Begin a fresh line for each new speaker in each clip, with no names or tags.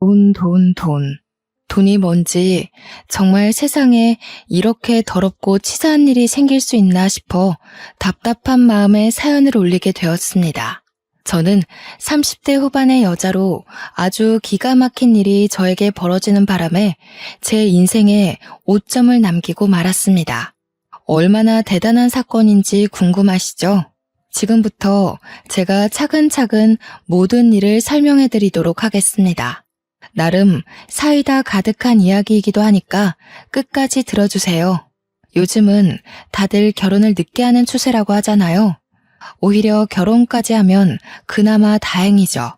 돈, 돈, 돈. 돈이 뭔지 정말 세상에 이렇게 더럽고 치사한 일이 생길 수 있나 싶어 답답한 마음에 사연을 올리게 되었습니다. 저는 30대 후반의 여자로 아주 기가 막힌 일이 저에게 벌어지는 바람에 제 인생에 오점을 남기고 말았습니다. 얼마나 대단한 사건인지 궁금하시죠? 지금부터 제가 차근차근 모든 일을 설명해 드리도록 하겠습니다. 나름 사이다 가득한 이야기이기도 하니까 끝까지 들어주세요. 요즘은 다들 결혼을 늦게 하는 추세라고 하잖아요. 오히려 결혼까지 하면 그나마 다행이죠.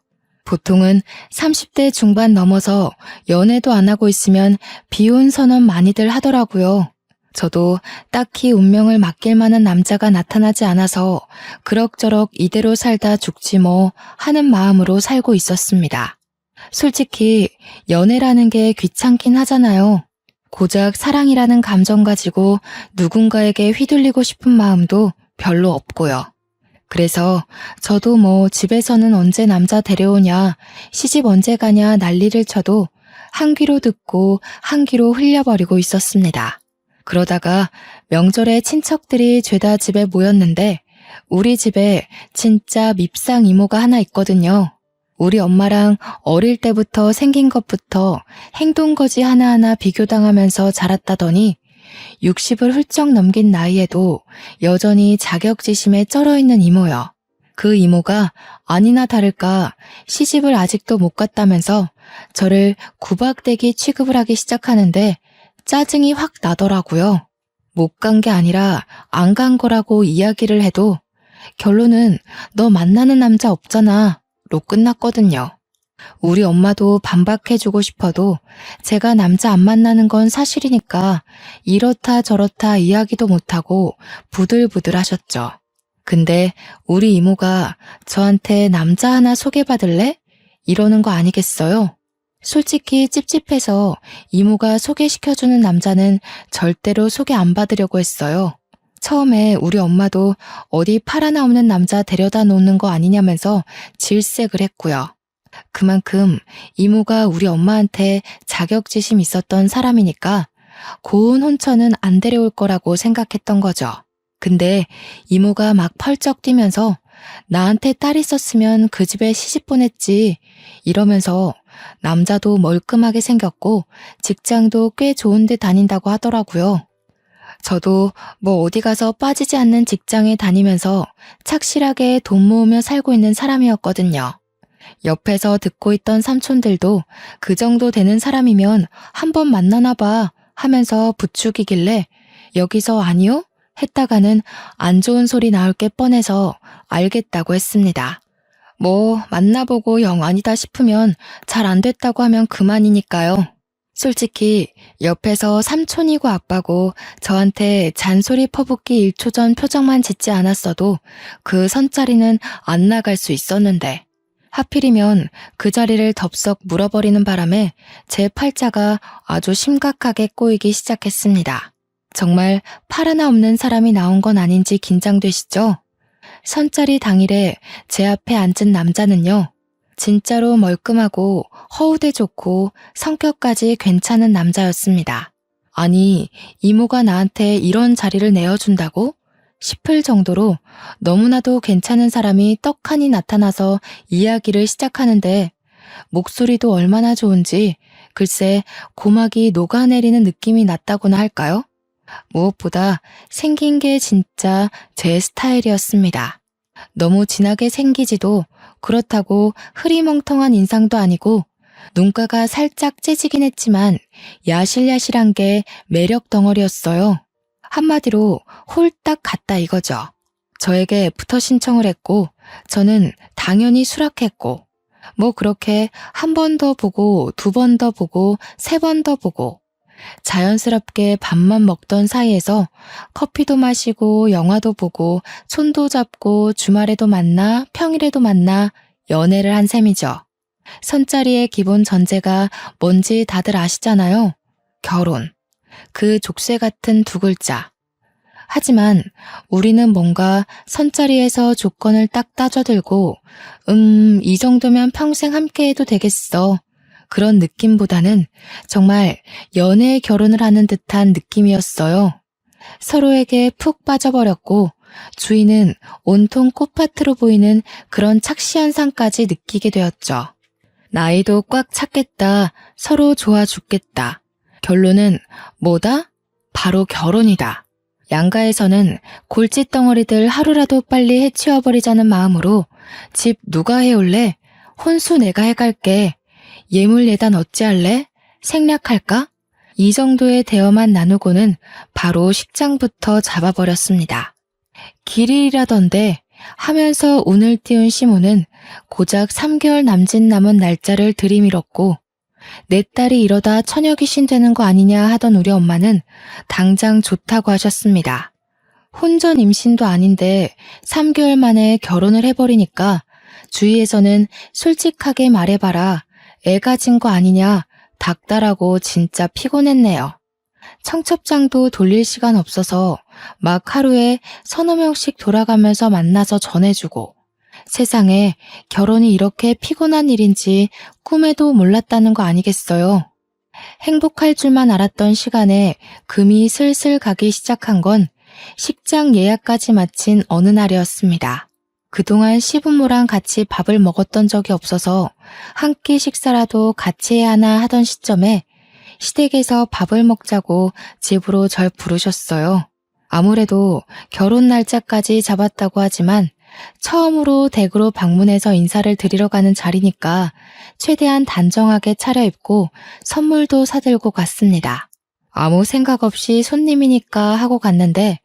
보통은 30대 중반 넘어서 연애도 안 하고 있으면 비혼 선언 많이들 하더라고요. 저도 딱히 운명을 맡길 만한 남자가 나타나지 않아서 그럭저럭 이대로 살다 죽지 뭐 하는 마음으로 살고 있었습니다. 솔직히 연애라는 게 귀찮긴 하잖아요. 고작 사랑이라는 감정 가지고 누군가에게 휘둘리고 싶은 마음도 별로 없고요. 그래서 저도 뭐 집에서는 언제 남자 데려오냐, 시집 언제 가냐 난리를 쳐도 한 귀로 듣고 한 귀로 흘려버리고 있었습니다. 그러다가 명절에 친척들이 죄다 집에 모였는데 우리 집에 진짜 밉상 이모가 하나 있거든요. 우리 엄마랑 어릴 때부터 생긴 것부터 행동거지 하나하나 비교당하면서 자랐다더니 60을 훌쩍 넘긴 나이에도 여전히 자격지심에 쩔어있는 이모요. 그 이모가 아니나 다를까 시집을 아직도 못 갔다면서 저를 구박대기 취급을 하기 시작하는데 짜증이 확 나더라고요. 못 간 게 아니라 안 간 거라고 이야기를 해도 결론은 너 만나는 남자 없잖아 로 끝났거든요. 우리 엄마도 반박해주고 싶어도 제가 남자 안 만나는 건 사실이니까 이렇다 저렇다 이야기도 못하고 부들부들 하셨죠. 근데 우리 이모가 저한테 남자 하나 소개받을래? 이러는 거 아니겠어요? 솔직히 찝찝해서 이모가 소개시켜주는 남자는 절대로 소개 안 받으려고 했어요. 처음에 우리 엄마도 어디 팔 하나 없는 남자 데려다 놓는 거 아니냐면서 질색을 했고요. 그만큼 이모가 우리 엄마한테 자격지심 있었던 사람이니까 고운 혼처는 안 데려올 거라고 생각했던 거죠. 근데 이모가 막 펄쩍 뛰면서 나한테 딸 있었으면 그 집에 시집 보냈지 이러면서 남자도 멀끔하게 생겼고 직장도 꽤 좋은 데 다닌다고 하더라고요. 저도 뭐 어디 가서 빠지지 않는 직장에 다니면서 착실하게 돈 모으며 살고 있는 사람이었거든요. 옆에서 듣고 있던 삼촌들도 그 정도 되는 사람이면 한번 만나나 봐 하면서 부추기길래 여기서 아니요? 했다가는 안 좋은 소리 나올 게 뻔해서 알겠다고 했습니다. 뭐 만나보고 영 아니다 싶으면 잘 안 됐다고 하면 그만이니까요. 솔직히 옆에서 삼촌이고 아빠고 저한테 잔소리 퍼붓기 1초 전 표정만 짓지 않았어도 그 선자리는 안 나갈 수 있었는데 하필이면 그 자리를 덥석 물어버리는 바람에 제 팔자가 아주 심각하게 꼬이기 시작했습니다. 정말 팔 하나 없는 사람이 나온 건 아닌지 긴장되시죠? 선자리 당일에 제 앞에 앉은 남자는요. 진짜로 멀끔하고 허우대 좋고 성격까지 괜찮은 남자였습니다. 아니, 이모가 나한테 이런 자리를 내어준다고? 싶을 정도로 너무나도 괜찮은 사람이 떡하니 나타나서 이야기를 시작하는데 목소리도 얼마나 좋은지 글쎄 고막이 녹아내리는 느낌이 났다고나 할까요? 무엇보다 생긴 게 진짜 제 스타일이었습니다. 너무 진하게 생기지도 그렇다고 흐리멍텅한 인상도 아니고 눈가가 살짝 째지긴 했지만 야실야실한 게 매력 덩어리였어요. 한마디로 홀딱 같다 이거죠. 저에게 애프터 신청을 했고 저는 당연히 수락했고 뭐 그렇게 한 번 더 보고 두 번 더 보고 세 번 더 보고 자연스럽게 밥만 먹던 사이에서 커피도 마시고 영화도 보고 손도 잡고 주말에도 만나 평일에도 만나 연애를 한 셈이죠. 선자리의 기본 전제가 뭔지 다들 아시잖아요. 결혼. 그 족쇄 같은 두 글자. 하지만 우리는 뭔가 선자리에서 조건을 딱 따져들고 이 정도면 평생 함께해도 되겠어. 그런 느낌보다는 정말 연애 결혼을 하는 듯한 느낌이었어요. 서로에게 푹 빠져버렸고 주위는 온통 꽃밭으로 보이는 그런 착시 현상까지 느끼게 되었죠. 나이도 꽉 찼겠다. 서로 좋아 죽겠다. 결론은 뭐다? 바로 결혼이다. 양가에서는 골칫덩어리들 하루라도 빨리 해치워버리자는 마음으로 집 누가 해올래? 혼수 내가 해갈게. 예물 예단 어찌할래? 생략할까? 이 정도의 대화만 나누고는 바로 식장부터 잡아버렸습니다. 길일이라던데 하면서 운을 띄운 시모는 고작 3개월 남짓 남은 날짜를 들이밀었고 내 딸이 이러다 처녀 귀신 되는 거 아니냐 하던 우리 엄마는 당장 좋다고 하셨습니다. 혼전 임신도 아닌데 3개월 만에 결혼을 해버리니까 주위에서는 솔직하게 말해봐라. 애 가진 거 아니냐. 닥달하고 진짜 피곤했네요. 청첩장도 돌릴 시간 없어서 막 하루에 서너 명씩 돌아가면서 만나서 전해주고 세상에 결혼이 이렇게 피곤한 일인지 꿈에도 몰랐다는 거 아니겠어요. 행복할 줄만 알았던 시간에 금이 슬슬 가기 시작한 건 식장 예약까지 마친 어느 날이었습니다. 그동안 시부모랑 같이 밥을 먹었던 적이 없어서 한 끼 식사라도 같이 해야 하나 하던 시점에 시댁에서 밥을 먹자고 집으로 절 부르셨어요. 아무래도 결혼 날짜까지 잡았다고 하지만 처음으로 댁으로 방문해서 인사를 드리러 가는 자리니까 최대한 단정하게 차려입고 선물도 사들고 갔습니다. 아무 생각 없이 손님이니까 하고 갔는데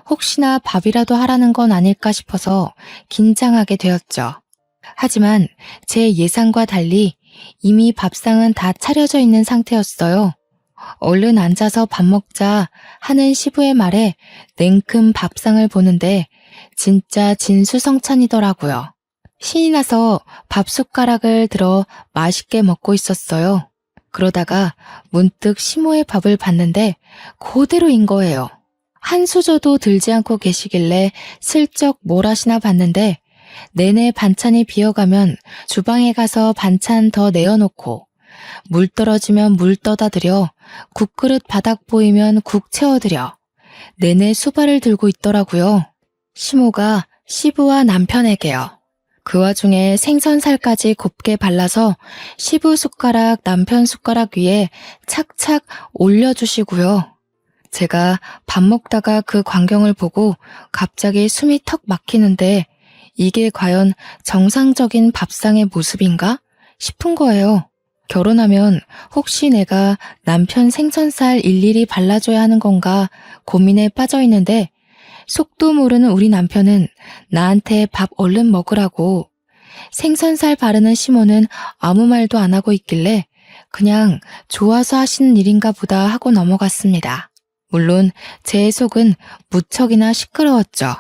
혹시나 밥이라도 하라는 건 아닐까 싶어서 긴장하게 되었죠. 하지만 제 예상과 달리 이미 밥상은 다 차려져 있는 상태였어요. 얼른 앉아서 밥 먹자 하는 시부의 말에 냉큼 밥상을 보는데 진짜 진수성찬이더라고요. 신이 나서 밥 숟가락을 들어 맛있게 먹고 있었어요. 그러다가 문득 시모의 밥을 봤는데 그대로인 거예요. 한 수저도 들지 않고 계시길래 슬쩍 뭘 하시나 봤는데 내내 반찬이 비어가면 주방에 가서 반찬 더 내어놓고 물 떨어지면 물 떠다 드려 국그릇 바닥 보이면 국 채워드려 내내 수발을 들고 있더라고요. 시모가 시부와 남편에게요. 그 와중에 생선살까지 곱게 발라서 시부 숟가락 남편 숟가락 위에 착착 올려주시고요. 제가 밥 먹다가 그 광경을 보고 갑자기 숨이 턱 막히는데 이게 과연 정상적인 밥상의 모습인가 싶은 거예요. 결혼하면 혹시 내가 남편 생선살 일일이 발라줘야 하는 건가 고민에 빠져 있는데 속도 모르는 우리 남편은 나한테 밥 얼른 먹으라고 생선살 바르는 시모는 아무 말도 안 하고 있길래 그냥 좋아서 하시는 일인가 보다 하고 넘어갔습니다. 물론 제 속은 무척이나 시끄러웠죠.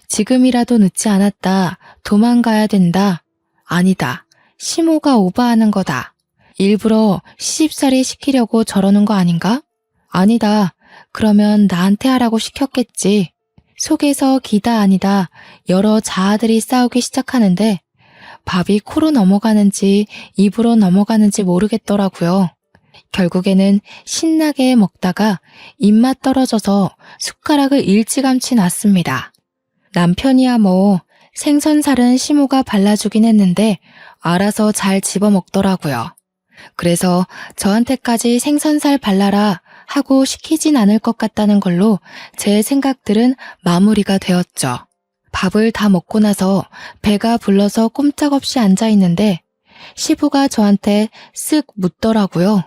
지금이라도 늦지 않았다. 도망가야 된다. 아니다. 시모가 오버하는 거다. 일부러 시집살이 시키려고 저러는 거 아닌가? 아니다. 그러면 나한테 하라고 시켰겠지. 속에서 기다 아니다 여러 자아들이 싸우기 시작하는데 밥이 코로 넘어가는지 입으로 넘어가는지 모르겠더라고요. 결국에는 신나게 먹다가 입맛 떨어져서 숟가락을 일찌감치 놨습니다. 남편이야 뭐 생선살은 시모가 발라주긴 했는데 알아서 잘 집어먹더라고요. 그래서 저한테까지 생선살 발라라 하고 시키진 않을 것 같다는 걸로 제 생각들은 마무리가 되었죠. 밥을 다 먹고 나서 배가 불러서 꼼짝없이 앉아있는데 시부가 저한테 쓱 묻더라고요.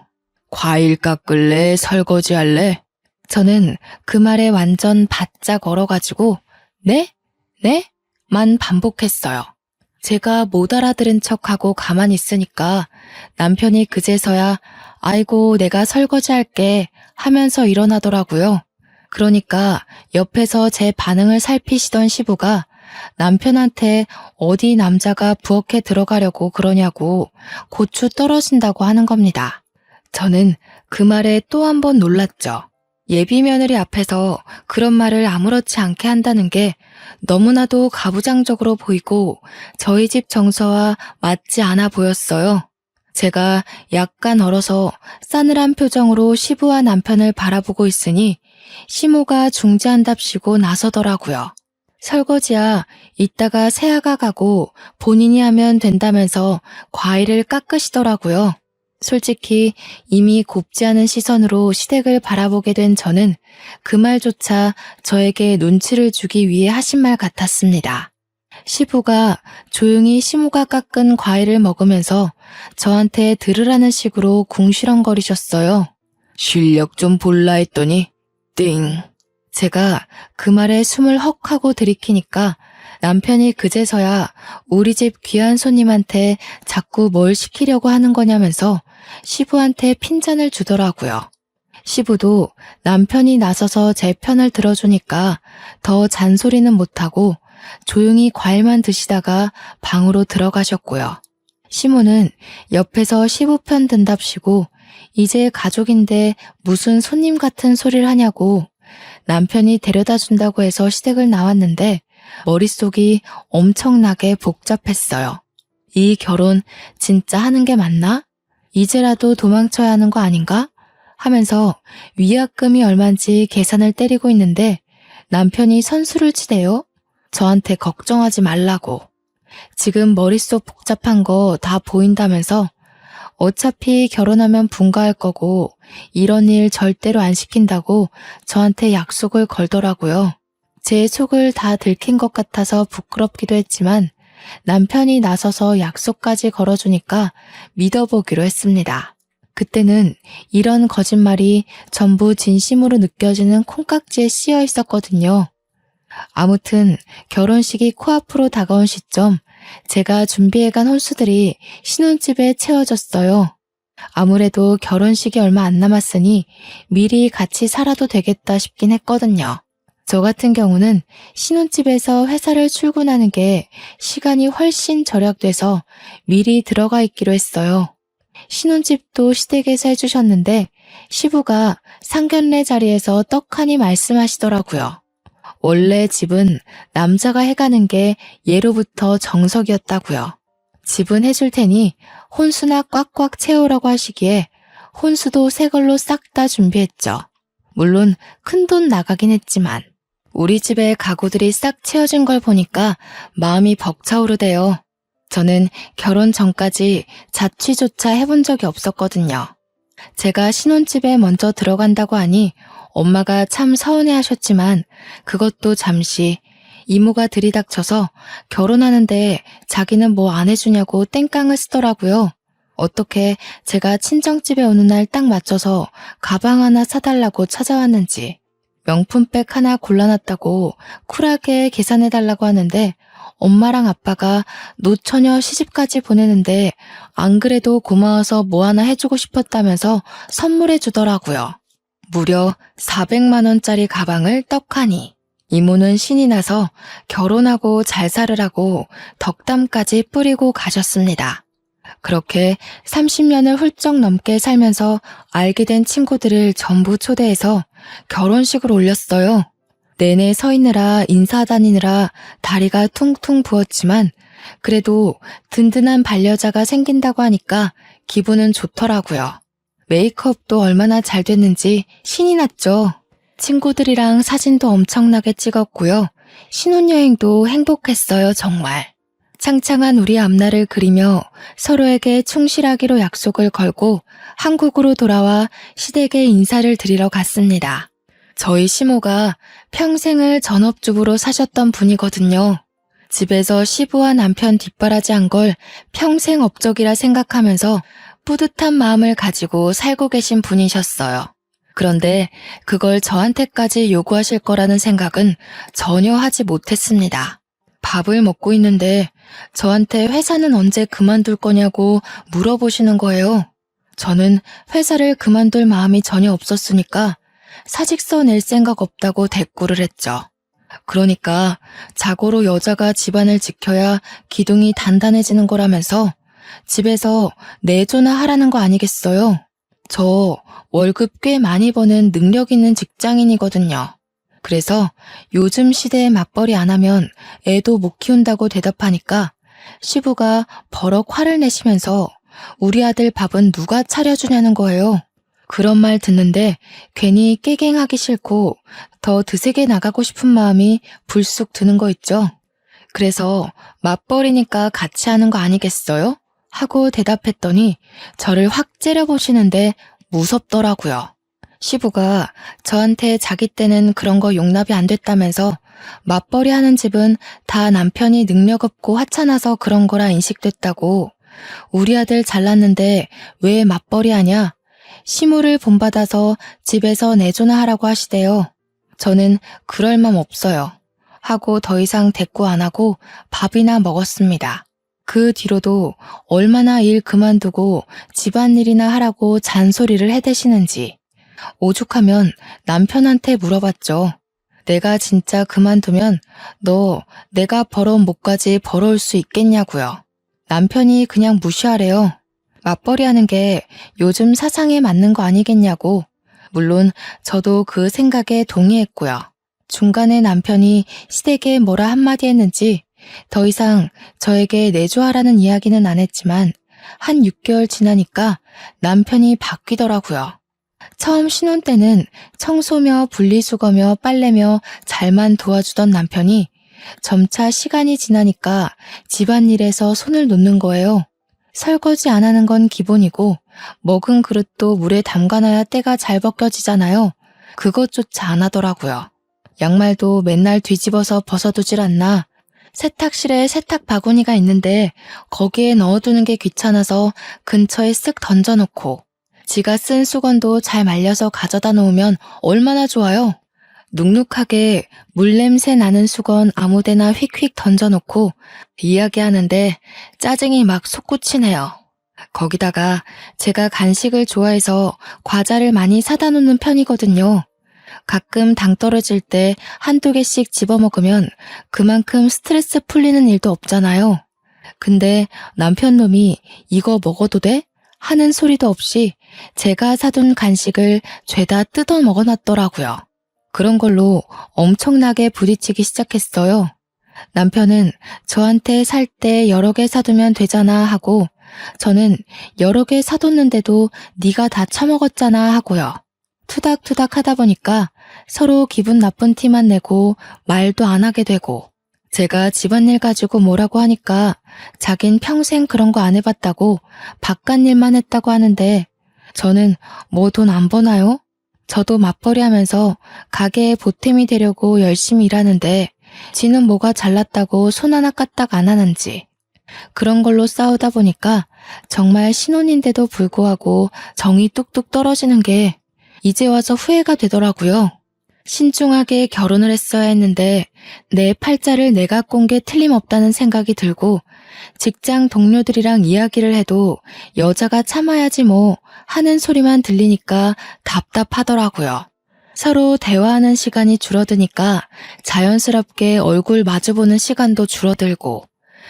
과일 깎을래? 설거지 할래? 저는 그 말에 완전 바짝 얼어가지고 네? 네? 만 반복했어요. 제가 못 알아들은 척하고 가만히 있으니까 남편이 그제서야 아이고 내가 설거지 할게 하면서 일어나더라고요. 그러니까 옆에서 제 반응을 살피시던 시부가 남편한테 어디 남자가 부엌에 들어가려고 그러냐고 고추 떨어진다고 하는 겁니다. 저는 그 말에 또 한 번 놀랐죠. 예비 며느리 앞에서 그런 말을 아무렇지 않게 한다는 게 너무나도 가부장적으로 보이고 저희 집 정서와 맞지 않아 보였어요. 제가 약간 얼어서 싸늘한 표정으로 시부와 남편을 바라보고 있으니 시모가 중지한답시고 나서더라고요. 설거지야 이따가 세아가 가고 본인이 하면 된다면서 과일을 깎으시더라고요. 솔직히 이미 곱지 않은 시선으로 시댁을 바라보게 된 저는 그 말조차 저에게 눈치를 주기 위해 하신 말 같았습니다. 시부가 조용히 시모가 깎은 과일을 먹으면서 저한테 들으라는 식으로 궁시렁거리셨어요. 실력 좀 볼라 했더니 띵. 제가 그 말에 숨을 헉 하고 들이키니까 남편이 그제서야 우리 집 귀한 손님한테 자꾸 뭘 시키려고 하는 거냐면서 시부한테 핀잔을 주더라고요. 시부도 남편이 나서서 제 편을 들어주니까 더 잔소리는 못하고 조용히 과일만 드시다가 방으로 들어가셨고요. 시모는 옆에서 시부 편 든답시고 이제 가족인데 무슨 손님 같은 소리를 하냐고 남편이 데려다 준다고 해서 시댁을 나왔는데 머릿속이 엄청나게 복잡했어요. 이 결혼 진짜 하는 게 맞나? 이제라도 도망쳐야 하는 거 아닌가? 하면서 위약금이 얼만지 계산을 때리고 있는데 남편이 선수를 치대요. 저한테 걱정하지 말라고. 지금 머릿속 복잡한 거 다 보인다면서 어차피 결혼하면 분가할 거고 이런 일 절대로 안 시킨다고 저한테 약속을 걸더라고요. 제 속을 다 들킨 것 같아서 부끄럽기도 했지만 남편이 나서서 약속까지 걸어주니까 믿어보기로 했습니다. 그때는 이런 거짓말이 전부 진심으로 느껴지는 콩깍지에 씌여 있었거든요. 아무튼 결혼식이 코앞으로 다가온 시점 제가 준비해간 혼수들이 신혼집에 채워졌어요. 아무래도 결혼식이 얼마 안 남았으니 미리 같이 살아도 되겠다 싶긴 했거든요. 저 같은 경우는 신혼집에서 회사를 출근하는 게 시간이 훨씬 절약돼서 미리 들어가 있기로 했어요. 신혼집도 시댁에서 해주셨는데 시부가 상견례 자리에서 떡하니 말씀하시더라고요. 원래 집은 남자가 해가는 게 예로부터 정석이었다고요. 집은 해줄 테니 혼수나 꽉꽉 채우라고 하시기에 혼수도 새 걸로 싹 다 준비했죠. 물론 큰돈 나가긴 했지만 우리 집에 가구들이 싹 채워진 걸 보니까 마음이 벅차오르대요. 저는 결혼 전까지 자취조차 해본 적이 없었거든요. 제가 신혼집에 먼저 들어간다고 하니 엄마가 참 서운해하셨지만 그것도 잠시 이모가 들이닥쳐서 결혼하는데 자기는 뭐 안 해주냐고 땡깡을 쓰더라고요. 어떻게 제가 친정집에 오는 날 딱 맞춰서 가방 하나 사달라고 찾아왔는지 명품백 하나 골라놨다고 쿨하게 계산해달라고 하는데 엄마랑 아빠가 노처녀 시집까지 보내는데 안 그래도 고마워서 뭐 하나 해주고 싶었다면서 선물해 주더라고요. 무려 400만 원짜리 가방을 떡하니. 이모는 신이 나서 결혼하고 잘 살으라고 덕담까지 뿌리고 가셨습니다. 그렇게 30년을 훌쩍 넘게 살면서 알게 된 친구들을 전부 초대해서 결혼식을 올렸어요. 내내 서 있느라 인사 다니느라 다리가 퉁퉁 부었지만 그래도 든든한 반려자가 생긴다고 하니까 기분은 좋더라고요. 메이크업도 얼마나 잘 됐는지 신이 났죠. 친구들이랑 사진도 엄청나게 찍었고요. 신혼여행도 행복했어요, 정말. 창창한 우리 앞날을 그리며 서로에게 충실하기로 약속을 걸고 한국으로 돌아와 시댁에 인사를 드리러 갔습니다. 저희 시모가 평생을 전업주부로 사셨던 분이거든요. 집에서 시부와 남편 뒷바라지한 걸 평생 업적이라 생각하면서 뿌듯한 마음을 가지고 살고 계신 분이셨어요. 그런데 그걸 저한테까지 요구하실 거라는 생각은 전혀 하지 못했습니다. 밥을 먹고 있는데 저한테 회사는 언제 그만둘 거냐고 물어보시는 거예요. 저는 회사를 그만둘 마음이 전혀 없었으니까 사직서 낼 생각 없다고 대꾸를 했죠. 그러니까 자고로 여자가 집안을 지켜야 기둥이 단단해지는 거라면서 집에서 내조나 하라는 거 아니겠어요? 저 월급 꽤 많이 버는 능력 있는 직장인이거든요. 그래서 요즘 시대에 맞벌이 안 하면 애도 못 키운다고 대답하니까 시부가 버럭 화를 내시면서 우리 아들 밥은 누가 차려주냐는 거예요. 그런 말 듣는데 괜히 깨갱하기 싫고 더 드세게 나가고 싶은 마음이 불쑥 드는 거 있죠. 그래서 맞벌이니까 같이 하는 거 아니겠어요? 하고 대답했더니 저를 확 째려보시는데 무섭더라고요. 시부가 저한테 자기 때는 그런 거 용납이 안 됐다면서 맞벌이 하는 집은 다 남편이 능력 없고 하찮아서 그런 거라 인식됐다고, 우리 아들 잘났는데 왜 맞벌이 하냐? 시무를 본받아서 집에서 내조나 하라고 하시대요. 저는 그럴 맘 없어요. 하고 더 이상 대꾸 안 하고 밥이나 먹었습니다. 그 뒤로도 얼마나 일 그만두고 집안일이나 하라고 잔소리를 해대시는지 오죽하면 남편한테 물어봤죠. 내가 진짜 그만두면 너 내가 벌어온 목까지 벌어올 수 있겠냐고요. 남편이 그냥 무시하래요. 맞벌이 하는 게 요즘 사상에 맞는 거 아니겠냐고. 물론 저도 그 생각에 동의했고요. 중간에 남편이 시댁에 뭐라 한마디 했는지 더 이상 저에게 내조하라는 이야기는 안 했지만 한 6개월 지나니까 남편이 바뀌더라고요. 처음 신혼 때는 청소며 분리수거며 빨래며 잘만 도와주던 남편이 점차 시간이 지나니까 집안일에서 손을 놓는 거예요. 설거지 안 하는 건 기본이고 먹은 그릇도 물에 담가놔야 때가 잘 벗겨지잖아요. 그것조차 안 하더라고요. 양말도 맨날 뒤집어서 벗어두질 않나. 세탁실에 세탁 바구니가 있는데 거기에 넣어두는 게 귀찮아서 근처에 쓱 던져놓고, 지가 쓴 수건도 잘 말려서 가져다 놓으면 얼마나 좋아요. 눅눅하게 물냄새 나는 수건 아무데나 휙휙 던져놓고 이야기하는데 짜증이 막 솟구치네요. 거기다가 제가 간식을 좋아해서 과자를 많이 사다 놓는 편이거든요. 가끔 당 떨어질 때 한두 개씩 집어먹으면 그만큼 스트레스 풀리는 일도 없잖아요. 근데 남편 놈이 이거 먹어도 돼? 하는 소리도 없이 제가 사둔 간식을 죄다 뜯어 먹어놨더라고요. 그런 걸로 엄청나게 부딪히기 시작했어요. 남편은 저한테 살 때 여러 개 사두면 되잖아 하고, 저는 여러 개 사뒀는데도 네가 다 처먹었잖아 하고요. 투닥투닥 하다 보니까 서로 기분 나쁜 티만 내고 말도 안 하게 되고, 제가 집안일 가지고 뭐라고 하니까 자긴 평생 그런 거 안 해봤다고 바깥일만 했다고 하는데, 저는 뭐 돈 안 버나요? 저도 맞벌이 하면서 가게에 보탬이 되려고 열심히 일하는데 지는 뭐가 잘났다고 손 하나 까딱 안 하는지, 그런 걸로 싸우다 보니까 정말 신혼인데도 불구하고 정이 뚝뚝 떨어지는 게 이제 와서 후회가 되더라고요. 신중하게 결혼을 했어야 했는데 내 팔자를 내가 꼰 게 틀림없다는 생각이 들고, 직장 동료들이랑 이야기를 해도 여자가 참아야지 뭐 하는 소리만 들리니까 답답하더라고요. 서로 대화하는 시간이 줄어드니까 자연스럽게 얼굴 마주보는 시간도 줄어들고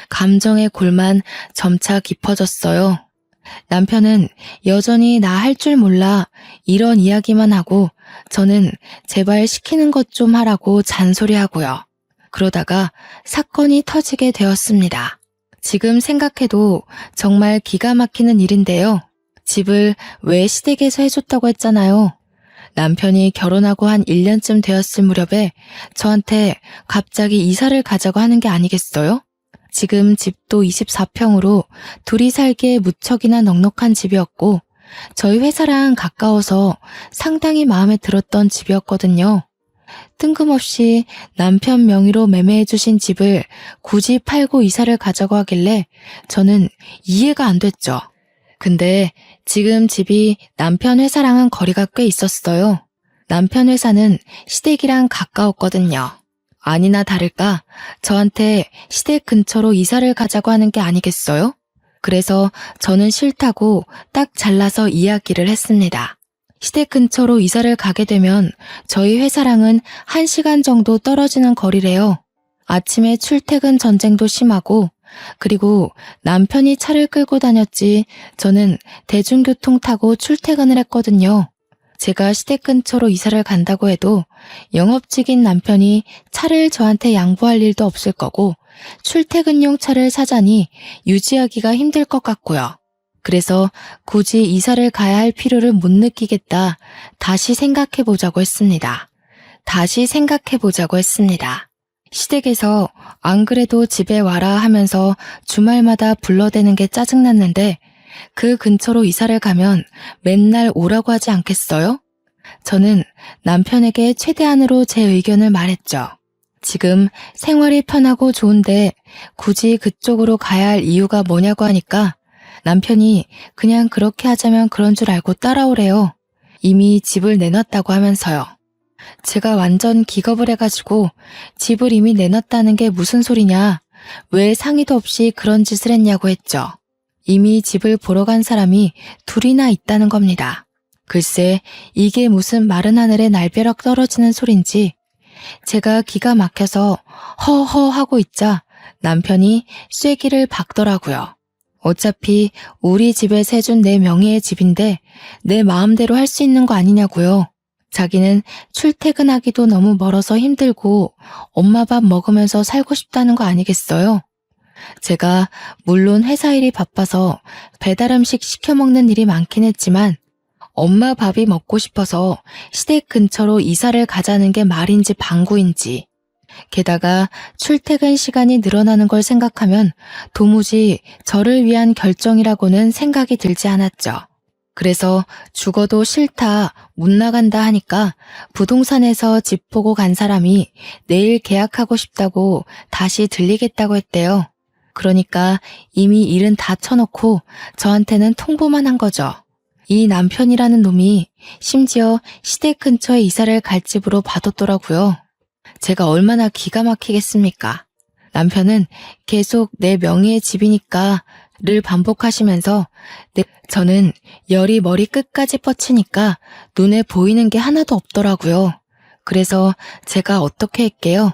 감정의 골만 점차 깊어졌어요. 남편은 여전히 나 할 줄 몰라 이런 이야기만 하고, 저는 제발 시키는 것 좀 하라고 잔소리하고요. 그러다가 사건이 터지게 되었습니다. 지금 생각해도 정말 기가 막히는 일인데요. 집을 왜 시댁에서 해줬다고 했잖아요. 남편이 결혼하고 한 1년쯤 되었을 무렵에 저한테 갑자기 이사를 가자고 하는 게 아니겠어요? 지금 집도 24평으로 둘이 살기에 무척이나 넉넉한 집이었고 저희 회사랑 가까워서 상당히 마음에 들었던 집이었거든요. 뜬금없이 남편 명의로 매매해주신 집을 굳이 팔고 이사를 가자고 하길래 저는 이해가 안 됐죠. 근데 지금 집이 남편 회사랑은 거리가 꽤 있었어요. 남편 회사는 시댁이랑 가까웠거든요. 아니나 다를까 저한테 시댁 근처로 이사를 가자고 하는 게 아니겠어요? 그래서 저는 싫다고 딱 잘라서 이야기를 했습니다. 시댁 근처로 이사를 가게 되면 저희 회사랑은 1시간 정도 떨어지는 거리래요. 아침에 출퇴근 전쟁도 심하고, 그리고 남편이 차를 끌고 다녔지 저는 대중교통 타고 출퇴근을 했거든요. 제가 시댁 근처로 이사를 간다고 해도 영업직인 남편이 차를 저한테 양보할 일도 없을 거고 출퇴근용 차를 사자니 유지하기가 힘들 것 같고요. 그래서 굳이 이사를 가야 할 필요를 못 느끼겠다. 다시 생각해 보자고 했습니다. 시댁에서 안 그래도 집에 와라 하면서 주말마다 불러대는 게 짜증났는데 그 근처로 이사를 가면 맨날 오라고 하지 않겠어요? 저는 남편에게 최대한으로 제 의견을 말했죠. 지금 생활이 편하고 좋은데 굳이 그쪽으로 가야 할 이유가 뭐냐고 하니까 남편이 그냥 그렇게 하자면 그런 줄 알고 따라오래요. 이미 집을 내놨다고 하면서요. 제가 완전 기겁을 해가지고 집을 이미 내놨다는 게 무슨 소리냐, 왜 상의도 없이 그런 짓을 했냐고 했죠. 이미 집을 보러 간 사람이 둘이나 있다는 겁니다. 글쎄 이게 무슨 마른 하늘에 날벼락 떨어지는 소린지 제가 기가 막혀서 허허 하고 있자 남편이 쐐기를 박더라고요. 어차피 우리 집에서 해준 내 명의의 집인데 내 마음대로 할 수 있는 거 아니냐고요. 자기는 출퇴근하기도 너무 멀어서 힘들고 엄마 밥 먹으면서 살고 싶다는 거 아니겠어요? 제가 물론 회사 일이 바빠서 배달 음식 시켜 먹는 일이 많긴 했지만 엄마 밥이 먹고 싶어서 시댁 근처로 이사를 가자는 게 말인지 방구인지, 게다가 출퇴근 시간이 늘어나는 걸 생각하면 도무지 저를 위한 결정이라고는 생각이 들지 않았죠. 그래서 죽어도 싫다, 못 나간다 하니까 부동산에서 집 보고 간 사람이 내일 계약하고 싶다고 다시 들리겠다고 했대요. 그러니까 이미 일은 다 쳐놓고 저한테는 통보만 한 거죠. 이 남편이라는 놈이 심지어 시댁 근처에 이사를 갈 집으로 봐뒀더라고요. 제가 얼마나 기가 막히겠습니까? 남편은 계속 내 명의의 집이니까 를 반복하시면서 저는 열이 머리 끝까지 뻗치니까 눈에 보이는 게 하나도 없더라고요. 그래서 제가 어떻게 할게요?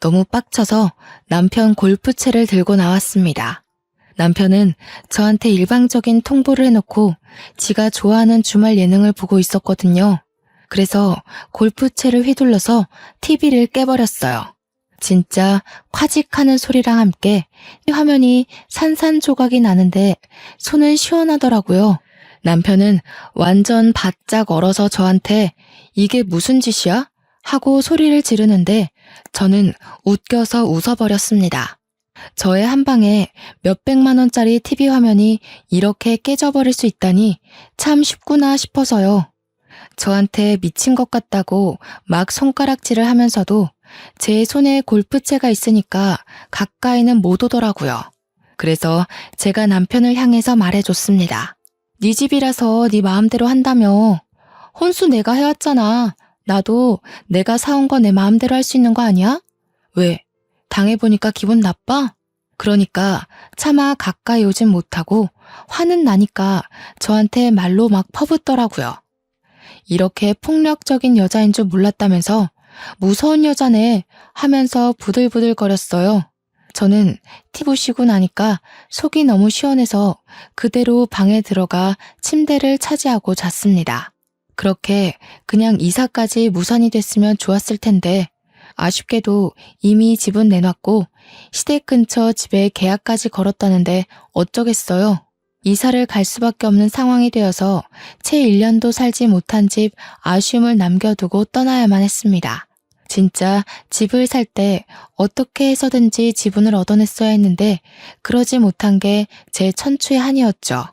너무 빡쳐서 남편 골프채를 들고 나왔습니다. 남편은 저한테 일방적인 통보를 해놓고 지가 좋아하는 주말 예능을 보고 있었거든요. 그래서 골프채를 휘둘러서 TV를 깨버렸어요. 진짜 콰직하는 소리랑 함께 화면이 산산조각이 나는데 손은 시원하더라고요. 남편은 완전 바짝 얼어서 저한테 이게 무슨 짓이야? 하고 소리를 지르는데 저는 웃겨서 웃어버렸습니다. 저의 한 방에 몇백만 원짜리 TV 화면이 이렇게 깨져버릴 수 있다니 참 쉽구나 싶어서요. 저한테 미친 것 같다고 막 손가락질을 하면서도 제 손에 골프채가 있으니까 가까이는 못 오더라고요. 그래서 제가 남편을 향해서 말해줬습니다. 네 집이라서 네 마음대로 한다며. 혼수 내가 해왔잖아. 나도 내가 사온 거 내 마음대로 할 수 있는 거 아니야? 왜? 당해보니까 기분 나빠? 그러니까 차마 가까이 오진 못하고 화는 나니까 저한테 말로 막 퍼붓더라고요. 이렇게 폭력적인 여자인 줄 몰랐다면서 무서운 여자네 하면서 부들부들거렸어요. 저는 TV 쉬고 나니까 속이 너무 시원해서 그대로 방에 들어가 침대를 차지하고 잤습니다. 그렇게 그냥 이사까지 무산이 됐으면 좋았을 텐데 아쉽게도 이미 집은 내놨고 시댁 근처 집에 계약까지 걸었다는데 어쩌겠어요. 이사를 갈 수밖에 없는 상황이 되어서 채 1년도 살지 못한 집 아쉬움을 남겨두고 떠나야만 했습니다. 진짜 집을 살 때 어떻게 해서든지 지분을 얻어냈어야 했는데 그러지 못한 게 제 천추의 한이었죠.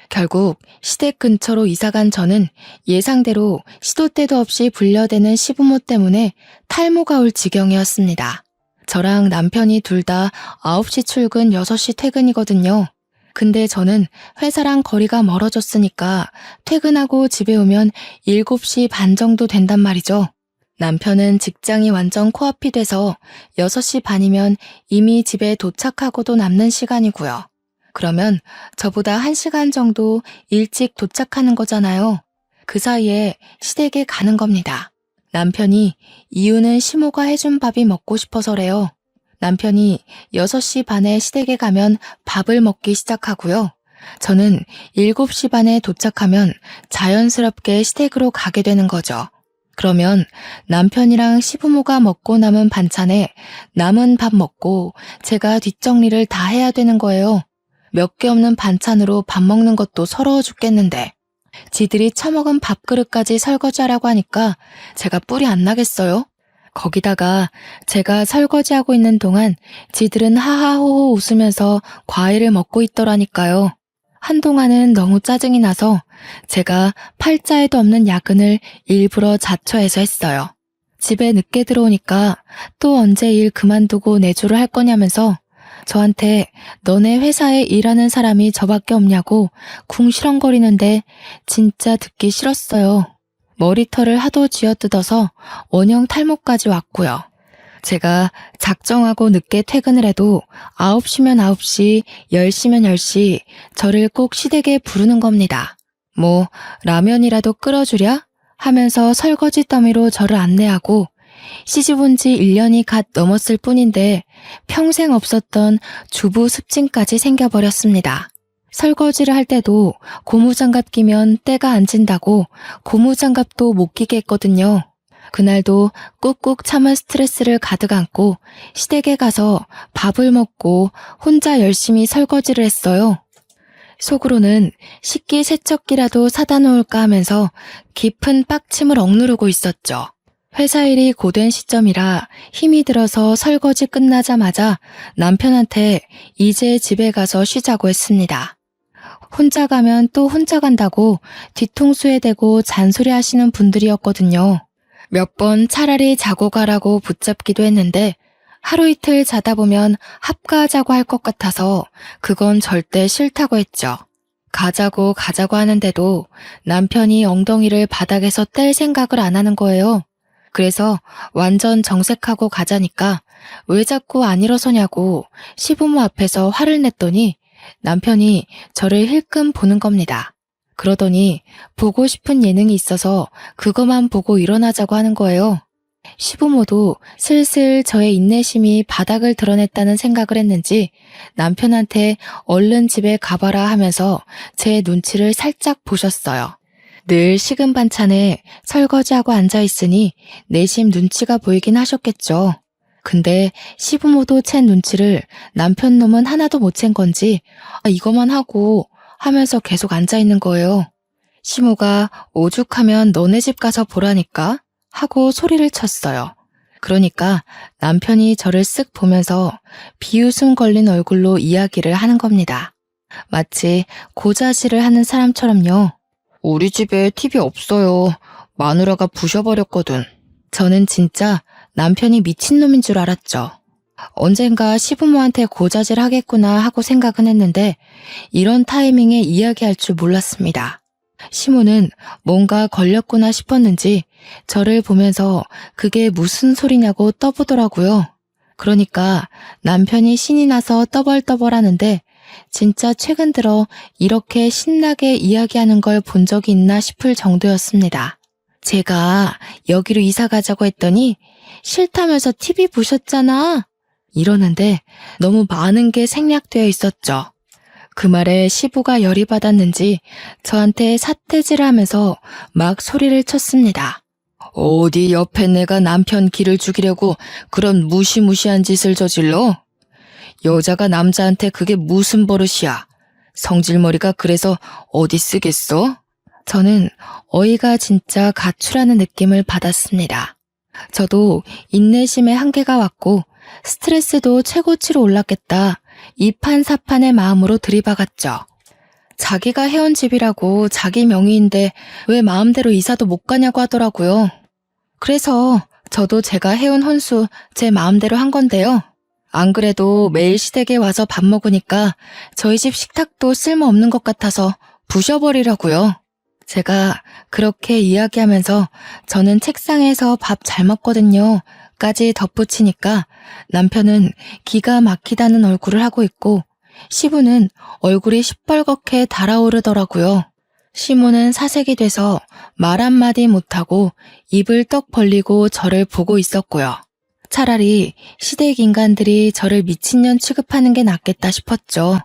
결국 시댁 근처로 이사간 저는 예상대로 시도 때도 없이 불려대는 시부모 때문에 탈모가 올 지경이었습니다. 저랑 남편이 둘 다 9시 출근 6시 퇴근이거든요. 근데 저는 회사랑 거리가 멀어졌으니까 퇴근하고 집에 오면 7시 반 정도 된단 말이죠. 남편은 직장이 완전 코앞이 돼서 6시 반이면 이미 집에 도착하고도 남는 시간이고요. 그러면 저보다 1시간 정도 일찍 도착하는 거잖아요. 그 사이에 시댁에 가는 겁니다. 남편이 이유는 시모가 해준 밥이 먹고 싶어서래요. 남편이 6시 반에 시댁에 가면 밥을 먹기 시작하고요. 저는 7시 반에 도착하면 자연스럽게 시댁으로 가게 되는 거죠. 그러면 남편이랑 시부모가 먹고 남은 반찬에 남은 밥 먹고 제가 뒷정리를 다 해야 되는 거예요. 몇 개 없는 반찬으로 밥 먹는 것도 서러워 죽겠는데 지들이 처먹은 밥그릇까지 설거지하라고 하니까 제가 뿔이 안 나겠어요? 거기다가 제가 설거지하고 있는 동안 지들은 하하호호 웃으면서 과일을 먹고 있더라니까요. 한동안은 너무 짜증이 나서 제가 팔자에도 없는 야근을 일부러 자처해서 했어요. 집에 늦게 들어오니까 또 언제 일 그만두고 내조를 할 거냐면서 저한테 너네 회사에 일하는 사람이 저밖에 없냐고 궁시렁거리는데 진짜 듣기 싫었어요. 머리털을 하도 쥐어뜯어서 원형 탈모까지 왔고요. 제가 작정하고 늦게 퇴근을 해도 9시면 9시, 10시면 10시 저를 꼭 시댁에 부르는 겁니다. 뭐 라면이라도 끓여주랴? 하면서 설거지 더미로 저를 안내하고 시집 온 지 1년이 갓 넘었을 뿐인데 평생 없었던 주부 습진까지 생겨버렸습니다. 설거지를 할 때도 고무장갑 끼면 때가 안 진다고 고무장갑도 못 끼게 했거든요. 그날도 꾹꾹 참은 스트레스를 가득 안고 시댁에 가서 밥을 먹고 혼자 열심히 설거지를 했어요. 속으로는 식기세척기라도 사다 놓을까 하면서 깊은 빡침을 억누르고 있었죠. 회사 일이 고된 시점이라 힘이 들어서 설거지 끝나자마자 남편한테 이제 집에 가서 쉬자고 했습니다. 혼자 가면 또 혼자 간다고 뒤통수에 대고 잔소리 하시는 분들이었거든요. 몇 번 차라리 자고 가라고 붙잡기도 했는데 하루 이틀 자다 보면 합가하자고 할 것 같아서 그건 절대 싫다고 했죠. 가자고 하는데도 남편이 엉덩이를 바닥에서 뗄 생각을 안 하는 거예요. 그래서 완전 정색하고 가자니까 왜 자꾸 안 일어서냐고 시부모 앞에서 화를 냈더니 남편이 저를 힐끔 보는 겁니다. 그러더니 보고 싶은 예능이 있어서 그것만 보고 일어나자고 하는 거예요. 시부모도 슬슬 저의 인내심이 바닥을 드러냈다는 생각을 했는지 남편한테 얼른 집에 가봐라 하면서 제 눈치를 살짝 보셨어요. 늘 식은 반찬에 설거지하고 앉아있으니 내심 눈치가 보이긴 하셨겠죠. 근데 시부모도 챈 눈치를 남편 놈은 하나도 못 챈 건지 이거만 하고 하면서 계속 앉아있는 거예요. 시모가 오죽하면 너네 집 가서 보라니까 하고 소리를 쳤어요. 그러니까 남편이 저를 쓱 보면서 비웃음 걸린 얼굴로 이야기를 하는 겁니다. 마치 고자질을 하는 사람처럼요. 우리 집에 TV 없어요. 마누라가 부셔버렸거든. 저는 진짜 남편이 미친놈인 줄 알았죠. 언젠가 시부모한테 고자질 하겠구나 하고 생각은 했는데 이런 타이밍에 이야기할 줄 몰랐습니다. 시모는 뭔가 걸렸구나 싶었는지 저를 보면서 그게 무슨 소리냐고 떠보더라고요. 그러니까 남편이 신이 나서 떠벌떠벌하는데 진짜 최근 들어 이렇게 신나게 이야기하는 걸 본 적이 있나 싶을 정도였습니다. 제가 여기로 이사 가자고 했더니 싫다면서 TV 보셨잖아. 이러는데 너무 많은 게 생략되어 있었죠. 그 말에 시부가 열이 받았는지 저한테 삿대질을 하면서 막 소리를 쳤습니다. 어디 옆에 내가 남편 기를 죽이려고 그런 무시무시한 짓을 저질러? 여자가 남자한테 그게 무슨 버릇이야? 성질머리가 그래서 어디 쓰겠어? 저는 어이가 진짜 가출하는 느낌을 받았습니다. 저도 인내심의 한계가 왔고 스트레스도 최고치로 올랐겠다. 이판사판의 마음으로 들이박았죠. 자기가 해온 집이라고 자기 명의인데 왜 마음대로 이사도 못 가냐고 하더라고요. 그래서 저도 제가 해온 혼수 제 마음대로 한 건데요. 안 그래도 매일 시댁에 와서 밥 먹으니까 저희 집 식탁도 쓸모없는 것 같아서 부셔버리려고요. 제가 그렇게 이야기하면서 저는 책상에서 밥 잘 먹거든요. 까지 덧붙이니까 남편은 기가 막히다는 얼굴을 하고 있고 시부는 얼굴이 시뻘겋게 달아오르더라고요. 시모는 사색이 돼서 말 한마디 못하고 입을 떡 벌리고 저를 보고 있었고요. 차라리 시댁 인간들이 저를 미친년 취급하는 게 낫겠다 싶었죠.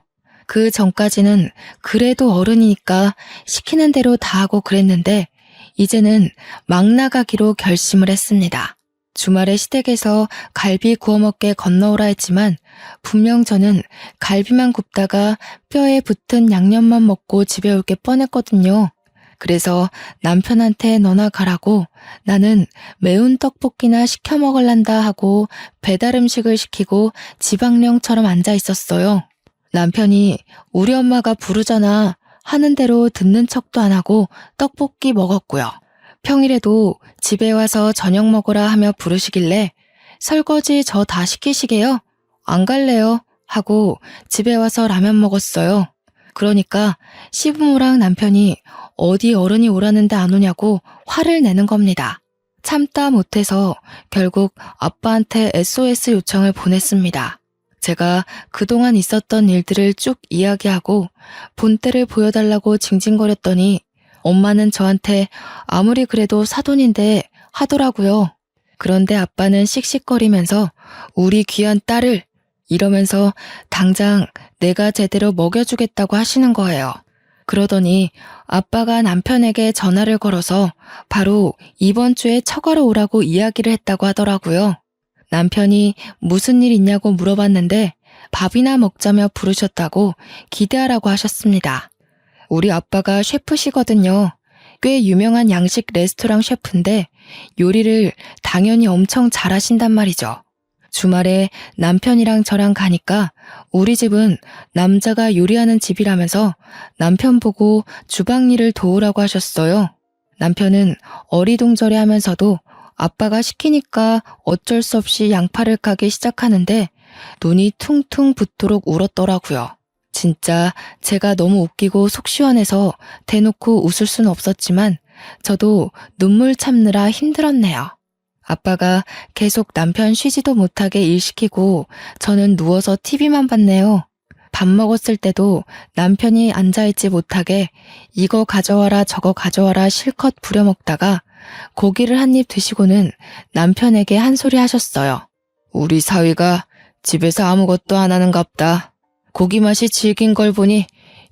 그 전까지는 그래도 어른이니까 시키는 대로 다 하고 그랬는데 이제는 막 나가기로 결심을 했습니다. 주말에 시댁에서 갈비 구워 먹게 건너오라 했지만 분명 저는 갈비만 굽다가 뼈에 붙은 양념만 먹고 집에 올 게 뻔했거든요. 그래서 남편한테 너나 가라고 나는 매운 떡볶이나 시켜 먹을란다 하고 배달 음식을 시키고 지방령처럼 앉아 있었어요. 남편이 우리 엄마가 부르잖아 하는 대로 듣는 척도 안 하고 떡볶이 먹었고요. 평일에도 집에 와서 저녁 먹으라 하며 부르시길래 설거지 저 다 시키시게요? 안 갈래요? 하고 집에 와서 라면 먹었어요. 그러니까 시부모랑 남편이 어디 어른이 오라는데 안 오냐고 화를 내는 겁니다. 참다 못해서 결국 아빠한테 SOS 요청을 보냈습니다. 제가 그동안 있었던 일들을 쭉 이야기하고 본때를 보여달라고 징징거렸더니 엄마는 저한테 아무리 그래도 사돈인데 하더라고요. 그런데 아빠는 씩씩거리면서 우리 귀한 딸을 이러면서 당장 내가 제대로 먹여주겠다고 하시는 거예요. 그러더니 아빠가 남편에게 전화를 걸어서 바로 이번 주에 처가로 오라고 이야기를 했다고 하더라고요. 남편이 무슨 일 있냐고 물어봤는데 밥이나 먹자며 부르셨다고 기대하라고 하셨습니다. 우리 아빠가 셰프시거든요. 꽤 유명한 양식 레스토랑 셰프인데 요리를 당연히 엄청 잘하신단 말이죠. 주말에 남편이랑 저랑 가니까 우리 집은 남자가 요리하는 집이라면서 남편 보고 주방 일을 도우라고 하셨어요. 남편은 어리둥절해 하면서도 아빠가 시키니까 어쩔 수 없이 양파를 까기 시작하는데 눈이 퉁퉁 붓도록 울었더라고요. 진짜 제가 너무 웃기고 속 시원해서 대놓고 웃을 순 없었지만 저도 눈물 참느라 힘들었네요. 아빠가 계속 남편 쉬지도 못하게 일 시키고 저는 누워서 TV만 봤네요. 밥 먹었을 때도 남편이 앉아있지 못하게 이거 가져와라 저거 가져와라 실컷 부려먹다가 고기를 한 입 드시고는 남편에게 한 소리 하셨어요. 우리 사위가 집에서 아무것도 안 하는갑다. 고기 맛이 질긴 걸 보니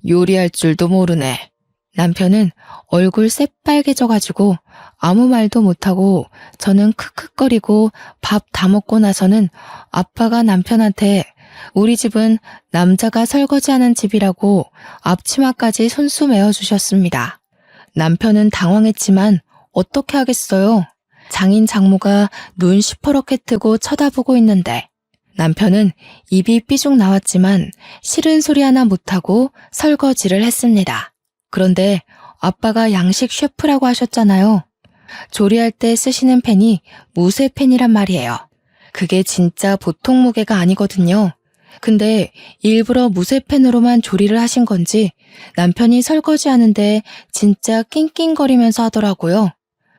요리할 줄도 모르네. 남편은 얼굴 새빨개져가지고 아무 말도 못하고 저는 크크거리고 밥 다 먹고 나서는 아빠가 남편한테 우리 집은 남자가 설거지하는 집이라고 앞치마까지 손수 메어주셨습니다. 남편은 당황했지만 어떻게 하겠어요? 장인 장모가 눈 시퍼렇게 뜨고 쳐다보고 있는데 남편은 입이 삐죽 나왔지만 싫은 소리 하나 못하고 설거지를 했습니다. 그런데 아빠가 양식 셰프라고 하셨잖아요. 조리할 때 쓰시는 팬이 무쇠팬이란 말이에요. 그게 진짜 보통 무게가 아니거든요. 근데 일부러 무쇠팬으로만 조리를 하신 건지 남편이 설거지하는데 진짜 낑낑거리면서 하더라고요.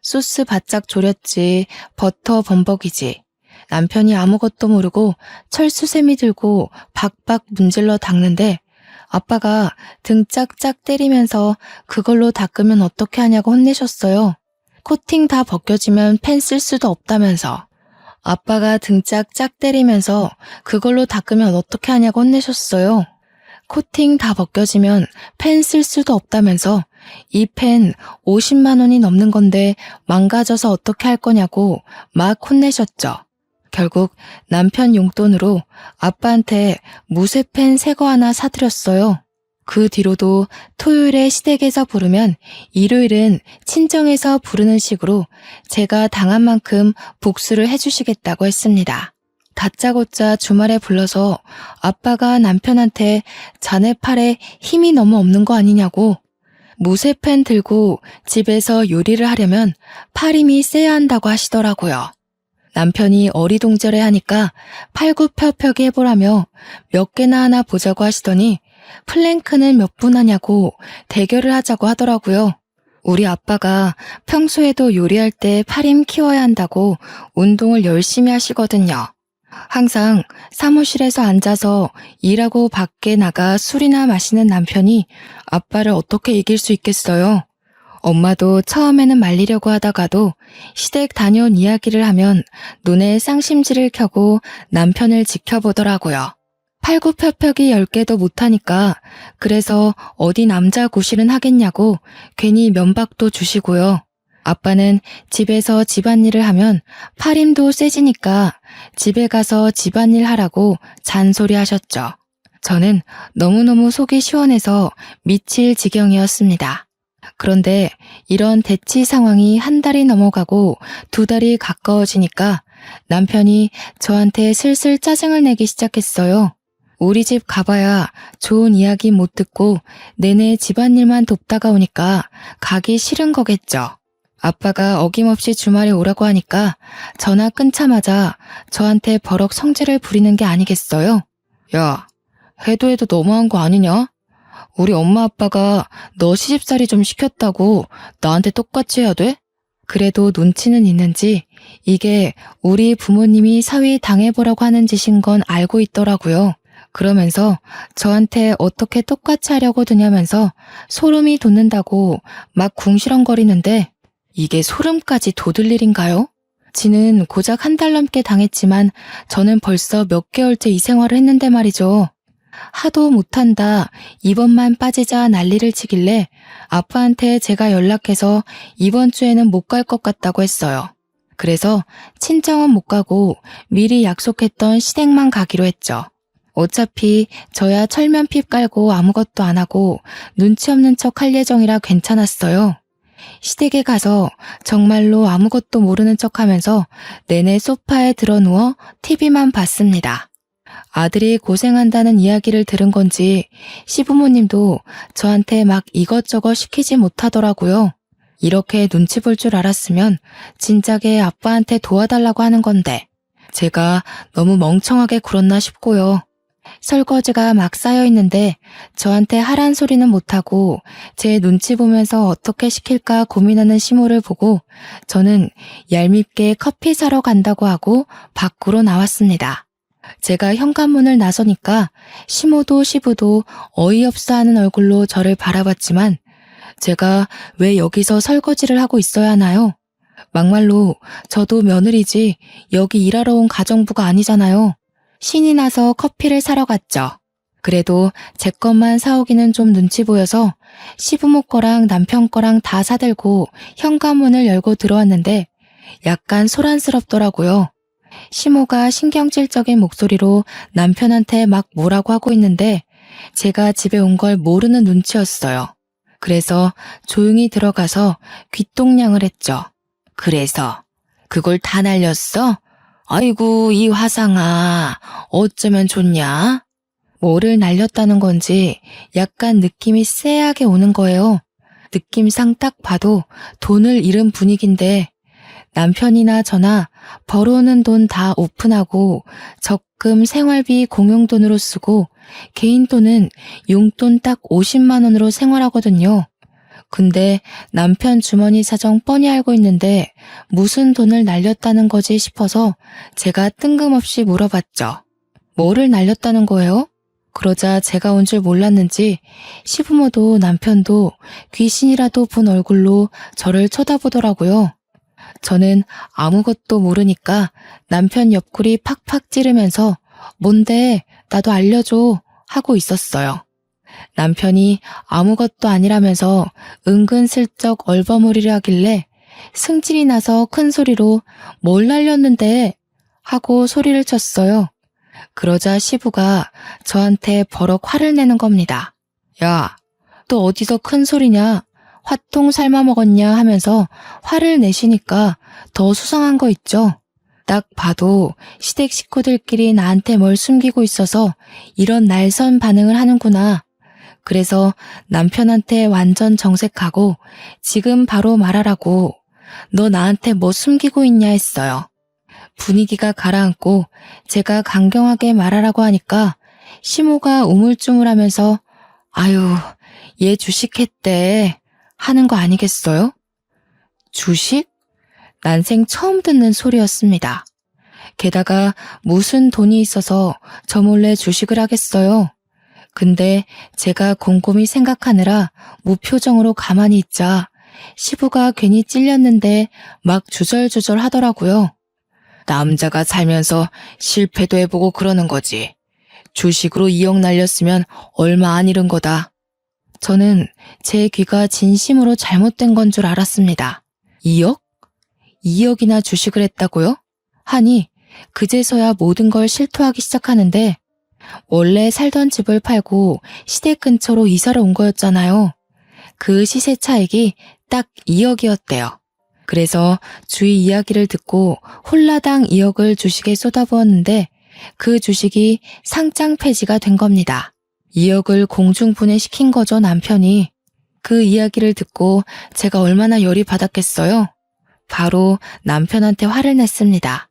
소스 바짝 졸였지 버터 범벅이지. 남편이 아무것도 모르고 철수세미 들고 박박 문질러 닦는데 아빠가 등 짝짝 때리면서 그걸로 닦으면 어떻게 하냐고 혼내셨어요. 코팅 다 벗겨지면 펜 쓸 수도 없다면서. 아빠가 등 짝짝 때리면서 그걸로 닦으면 어떻게 하냐고 혼내셨어요. 코팅 다 벗겨지면 펜 쓸 수도 없다면서 이 펜 50만 원이 넘는 건데 망가져서 어떻게 할 거냐고 막 혼내셨죠. 결국 남편 용돈으로 아빠한테 무쇠펜 새거 하나 사드렸어요. 그 뒤로도 토요일에 시댁에서 부르면 일요일은 친정에서 부르는 식으로 제가 당한 만큼 복수를 해주시겠다고 했습니다. 다짜고짜 주말에 불러서 아빠가 남편한테 자네 팔에 힘이 너무 없는 거 아니냐고 무쇠펜 들고 집에서 요리를 하려면 팔 힘이 세야 한다고 하시더라고요. 남편이 어리둥절해 하니까 팔굽혀펴기 해보라며 몇 개나 하나 보자고 하시더니 플랭크는 몇 분 하냐고 대결을 하자고 하더라고요. 우리 아빠가 평소에도 요리할 때 팔힘 키워야 한다고 운동을 열심히 하시거든요. 항상 사무실에서 앉아서 일하고 밖에 나가 술이나 마시는 남편이 아빠를 어떻게 이길 수 있겠어요? 엄마도 처음에는 말리려고 하다가도 시댁 다녀온 이야기를 하면 눈에 쌍심지를 켜고 남편을 지켜보더라고요. 팔굽혀펴기 10개도 못하니까 그래서 어디 남자 구실은 하겠냐고 괜히 면박도 주시고요. 아빠는 집에서 집안일을 하면 팔힘도 세지니까 집에 가서 집안일 하라고 잔소리하셨죠. 저는 너무너무 속이 시원해서 미칠 지경이었습니다. 그런데 이런 대치 상황이 한 달이 넘어가고 두 달이 가까워지니까 남편이 저한테 슬슬 짜증을 내기 시작했어요. 우리 집 가봐야 좋은 이야기 못 듣고 내내 집안일만 돕다가 오니까 가기 싫은 거겠죠. 아빠가 어김없이 주말에 오라고 하니까 전화 끊자마자 저한테 버럭 성질을 부리는 게 아니겠어요? 야, 해도 너무한 거 아니냐? 우리 엄마 아빠가 너 시집살이 좀 시켰다고 나한테 똑같이 해야 돼? 그래도 눈치는 있는지 이게 우리 부모님이 사위 당해보라고 하는 짓인 건 알고 있더라고요. 그러면서 저한테 어떻게 똑같이 하려고 드냐면서 소름이 돋는다고 막 궁시렁거리는데 이게 소름까지 돋을 일인가요? 지는 고작 한 달 넘게 당했지만 저는 벌써 몇 개월째 이 생활을 했는데 말이죠. 하도 못한다, 이번만 빠지자 난리를 치길래 아빠한테 제가 연락해서 이번 주에는 못 갈 것 같다고 했어요. 그래서 친정은 못 가고 미리 약속했던 시댁만 가기로 했죠. 어차피 저야 철면핍 깔고 아무것도 안 하고 눈치 없는 척 할 예정이라 괜찮았어요. 시댁에 가서 정말로 아무것도 모르는 척 하면서 내내 소파에 드러누워 TV만 봤습니다. 아들이 고생한다는 이야기를 들은 건지 시부모님도 저한테 막 이것저것 시키지 못하더라고요. 이렇게 눈치 볼 줄 알았으면 진작에 아빠한테 도와달라고 하는 건데 제가 너무 멍청하게 굴었나 싶고요. 설거지가 막 쌓여 있는데 저한테 하란 소리는 못하고 제 눈치 보면서 어떻게 시킬까 고민하는 시모를 보고 저는 얄밉게 커피 사러 간다고 하고 밖으로 나왔습니다. 제가 현관문을 나서니까 시모도 시부도 어이없어 하는 얼굴로 저를 바라봤지만 제가 왜 여기서 설거지를 하고 있어야 하나요? 막말로 저도 며느리지 여기 일하러 온 가정부가 아니잖아요. 신이 나서 커피를 사러 갔죠. 그래도 제 것만 사오기는 좀 눈치 보여서 시부모 거랑 남편 거랑 다 사들고 현관문을 열고 들어왔는데 약간 소란스럽더라고요. 시모가 신경질적인 목소리로 남편한테 막 뭐라고 하고 있는데 제가 집에 온 걸 모르는 눈치였어요. 그래서 조용히 들어가서 귓동냥을 했죠. 그래서 그걸 다 날렸어? 아이고 이 화상아 어쩌면 좋냐? 뭐를 날렸다는 건지 약간 느낌이 쎄하게 오는 거예요. 느낌상 딱 봐도 돈을 잃은 분위기인데 남편이나 저나 벌어오는 돈 다 오픈하고 적금 생활비 공용돈으로 쓰고 개인 돈은 용돈 딱 50만 원으로 생활하거든요. 근데 남편 주머니 사정 뻔히 알고 있는데 무슨 돈을 날렸다는 거지 싶어서 제가 뜬금없이 물어봤죠. 뭐를 날렸다는 거예요? 그러자 제가 온 줄 몰랐는지 시부모도 남편도 귀신이라도 본 얼굴로 저를 쳐다보더라고요. 저는 아무것도 모르니까 남편 옆구리 팍팍 찌르면서 뭔데 나도 알려줘 하고 있었어요. 남편이 아무것도 아니라면서 은근슬쩍 얼버무리려 하길래 승질이 나서 큰 소리로 뭘 날렸는데 하고 소리를 쳤어요. 그러자 시부가 저한테 버럭 화를 내는 겁니다. 야, 또 어디서 큰 소리냐? 화통 삶아 먹었냐 하면서 화를 내시니까 더 수상한 거 있죠. 딱 봐도 시댁 식구들끼리 나한테 뭘 숨기고 있어서 이런 날선 반응을 하는구나. 그래서 남편한테 완전 정색하고 지금 바로 말하라고 너 나한테 뭐 숨기고 있냐 했어요. 분위기가 가라앉고 제가 강경하게 말하라고 하니까 시모가 우물쭈물하면서 아유 얘 주식했대 하는 거 아니겠어요? 주식? 난생 처음 듣는 소리였습니다. 게다가 무슨 돈이 있어서 저 몰래 주식을 하겠어요. 근데 제가 곰곰이 생각하느라 무표정으로 가만히 있자 시부가 괜히 찔렸는데 막 주절주절 하더라고요. 남자가 살면서 실패도 해보고 그러는 거지. 주식으로 2억 날렸으면 얼마 안 잃은 거다. 저는 제 귀가 진심으로 잘못된 건 줄 알았습니다. 2억? 2억이나 주식을 했다고요? 하니 그제서야 모든 걸 실토하기 시작하는데 원래 살던 집을 팔고 시댁 근처로 이사를 온 거였잖아요. 그 시세 차익이 딱 2억이었대요. 그래서 주위 이야기를 듣고 홀라당 2억을 주식에 쏟아부었는데 그 주식이 상장 폐지가 된 겁니다. 2억을 공중분해시킨 거죠, 남편이. 그 이야기를 듣고 제가 얼마나 열이 받았겠어요? 바로 남편한테 화를 냈습니다.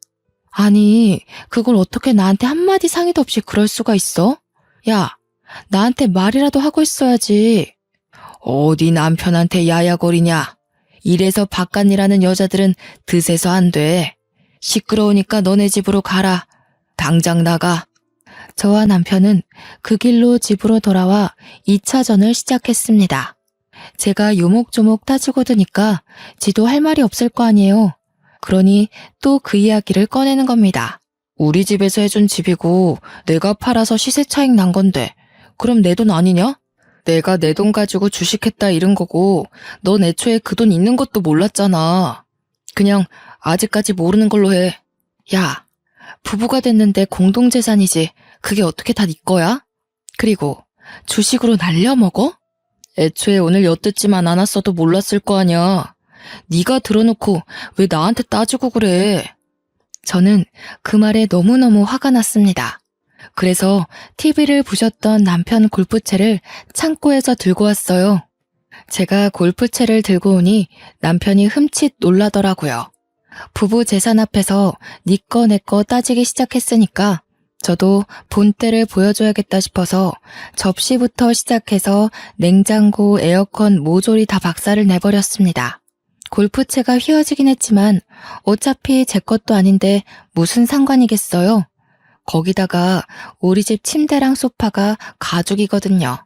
아니, 그걸 어떻게 나한테 한마디 상의도 없이 그럴 수가 있어? 야, 나한테 말이라도 하고 있어야지. 어디 남편한테 야야거리냐? 이래서 바깥일하는 여자들은 드세서 안 돼. 시끄러우니까 너네 집으로 가라. 당장 나가. 저와 남편은 그 길로 집으로 돌아와 2차전을 시작했습니다. 제가 요목조목 따지고 드니까 지도 할 말이 없을 거 아니에요. 그러니 또 그 이야기를 꺼내는 겁니다. 우리 집에서 해준 집이고 내가 팔아서 시세 차익 난 건데 그럼 내 돈 아니냐? 내가 내 돈 가지고 주식했다 이런 거고 넌 애초에 그 돈 있는 것도 몰랐잖아. 그냥 아직까지 모르는 걸로 해. 야, 부부가 됐는데 공동재산이지 그게 어떻게 다 네 거야? 그리고 주식으로 날려먹어? 애초에 오늘 엿듣지만 않았어도 몰랐을 거 아냐. 네가 들어놓고 왜 나한테 따지고 그래? 저는 그 말에 너무너무 화가 났습니다. 그래서 TV를 부셨던 남편 골프채를 창고에서 들고 왔어요. 제가 골프채를 들고 오니 남편이 흠칫 놀라더라고요. 부부 재산 앞에서 네 거 내 거 따지기 시작했으니까 저도 본때를 보여줘야겠다 싶어서 접시부터 시작해서 냉장고, 에어컨, 모조리 다 박살을 내버렸습니다. 골프채가 휘어지긴 했지만 어차피 제 것도 아닌데 무슨 상관이겠어요. 거기다가 우리 집 침대랑 소파가 가죽이거든요.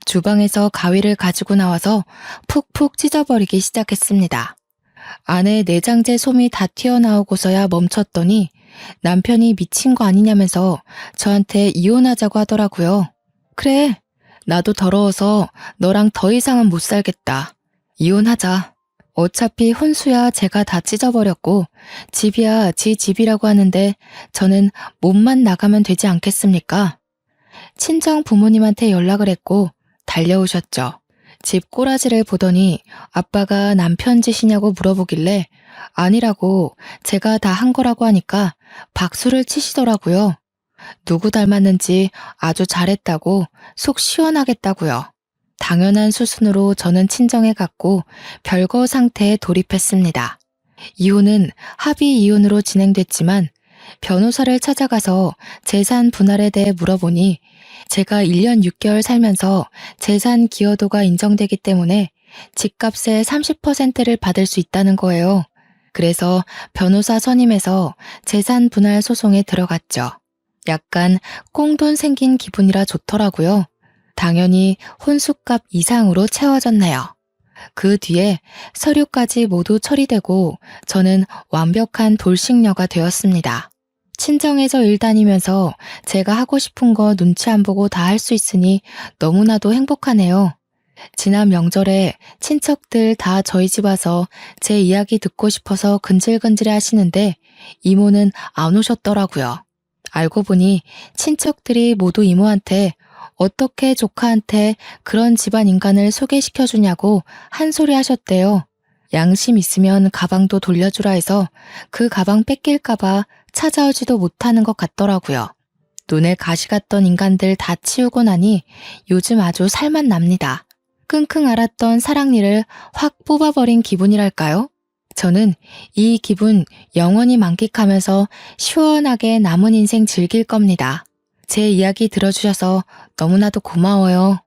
주방에서 가위를 가지고 나와서 푹푹 찢어버리기 시작했습니다. 안에 내장재 솜이 다 튀어나오고서야 멈췄더니 남편이 미친 거 아니냐면서 저한테 이혼하자고 하더라고요. 그래, 나도 더러워서 너랑 더 이상은 못 살겠다. 이혼하자. 어차피 혼수야 제가 다 찢어버렸고 집이야 지 집이라고 하는데 저는 몸만 나가면 되지 않겠습니까? 친정 부모님한테 연락을 했고 달려오셨죠. 집 꼬라지를 보더니 아빠가 남편 짓이냐고 물어보길래 아니라고 제가 다 한 거라고 하니까 박수를 치시더라고요. 누구 닮았는지 아주 잘했다고 속 시원하겠다고요. 당연한 수순으로 저는 친정에 갔고 별거 상태에 돌입했습니다. 이혼은 합의 이혼으로 진행됐지만 변호사를 찾아가서 재산 분할에 대해 물어보니 제가 1년 6개월 살면서 재산 기여도가 인정되기 때문에 집값의 30%를 받을 수 있다는 거예요. 그래서 변호사 선임해서 재산 분할 소송에 들어갔죠. 약간 꽁돈 생긴 기분이라 좋더라고요. 당연히 혼수값 이상으로 채워졌네요. 그 뒤에 서류까지 모두 처리되고 저는 완벽한 돌싱녀가 되었습니다. 친정에서 일 다니면서 제가 하고 싶은 거 눈치 안 보고 다 할 수 있으니 너무나도 행복하네요. 지난 명절에 친척들 다 저희 집 와서 제 이야기 듣고 싶어서 근질근질해 하시는데 이모는 안 오셨더라고요. 알고 보니 친척들이 모두 이모한테 어떻게 조카한테 그런 집안 인간을 소개시켜주냐고 한 소리 하셨대요. 양심 있으면 가방도 돌려주라 해서 그 가방 뺏길까봐 찾아오지도 못하는 것 같더라고요. 눈에 가시 갔던 인간들 다 치우고 나니 요즘 아주 살만 납니다. 끙끙 앓았던 사랑니를 확 뽑아버린 기분이랄까요? 저는 이 기분 영원히 만끽하면서 시원하게 남은 인생 즐길 겁니다. 제 이야기 들어주셔서 너무나도 고마워요.